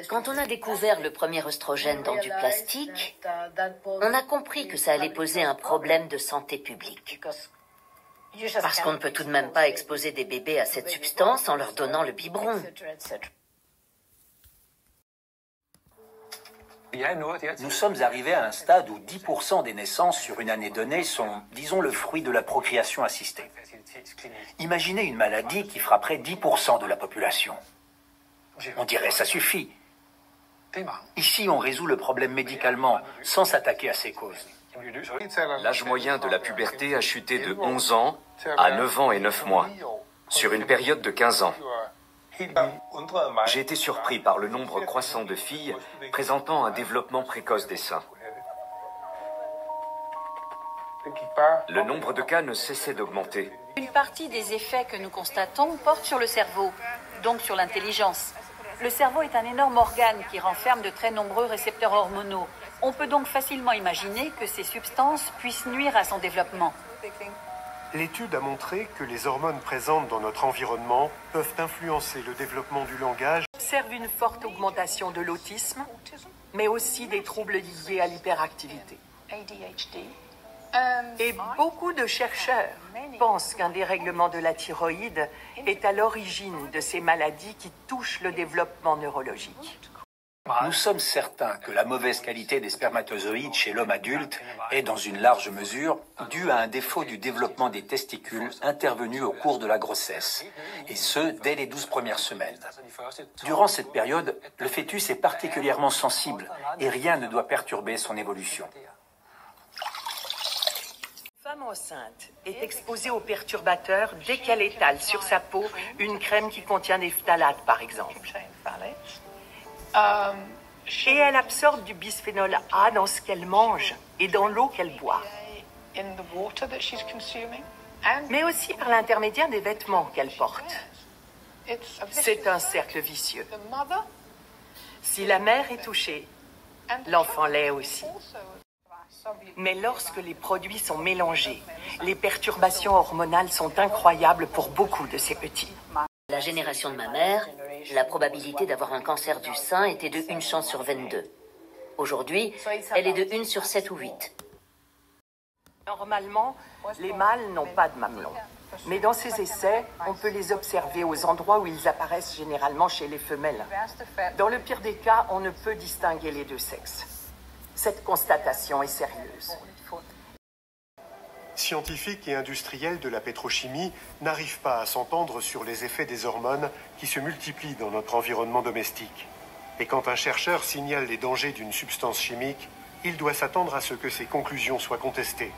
Quand on a découvert le premier œstrogène dans du plastique, on a compris que ça allait poser un problème de santé publique. Parce qu'on ne peut tout de même pas exposer des bébés à cette substance en leur donnant le biberon. Nous sommes arrivés à un stade où 10% des naissances sur une année donnée sont, disons, le fruit de la procréation assistée. Imaginez une maladie qui frapperait 10% de la population. On dirait ça suffit. Ici, on résout le problème médicalement, sans s'attaquer à ses causes. L'âge moyen de la puberté a chuté de 11 ans à 9 ans et 9 mois, sur une période de 15 ans. J'ai été surpris par le nombre croissant de filles présentant un développement précoce des seins. Le nombre de cas ne cessait d'augmenter. Une partie des effets que nous constatons porte sur le cerveau, donc sur l'intelligence. Le cerveau est un énorme organe qui renferme de très nombreux récepteurs hormonaux. On peut donc facilement imaginer que ces substances puissent nuire à son développement. L'étude a montré que les hormones présentes dans notre environnement peuvent influencer le développement du langage, observe une forte augmentation de l'autisme, mais aussi des troubles liés à l'hyperactivité. Et beaucoup de chercheurs pensent qu'un dérèglement de la thyroïde est à l'origine de ces maladies qui touchent le développement neurologique. Nous sommes certains que la mauvaise qualité des spermatozoïdes chez l'homme adulte est, dans une large mesure, due à un défaut du développement des testicules intervenu au cours de la grossesse, et ce, dès les 12 premières semaines. Durant cette période, le fœtus est particulièrement sensible et rien ne doit perturber son évolution. Une femme enceinte est exposée aux perturbateurs dès qu'elle étale sur sa peau une crème qui contient des phtalates, par exemple. Et elle absorbe du bisphénol A dans ce qu'elle mange et dans l'eau qu'elle boit. Mais aussi par l'intermédiaire des vêtements qu'elle porte. C'est un cercle vicieux. Si la mère est touchée, l'enfant l'est aussi. Mais lorsque les produits sont mélangés, les perturbations hormonales sont incroyables pour beaucoup de ces petits. La génération de ma mère, la probabilité d'avoir un cancer du sein était de 1 chance sur 22. Aujourd'hui, elle est de 1 sur 7 ou 8. Normalement, les mâles n'ont pas de mamelons. Mais dans ces essais, on peut les observer aux endroits où ils apparaissent généralement chez les femelles. Dans le pire des cas, on ne peut distinguer les deux sexes. Cette constatation est sérieuse. Scientifiques et industriels de la pétrochimie n'arrivent pas à s'entendre sur les effets des hormones qui se multiplient dans notre environnement domestique. Et quand un chercheur signale les dangers d'une substance chimique, il doit s'attendre à ce que ses conclusions soient contestées.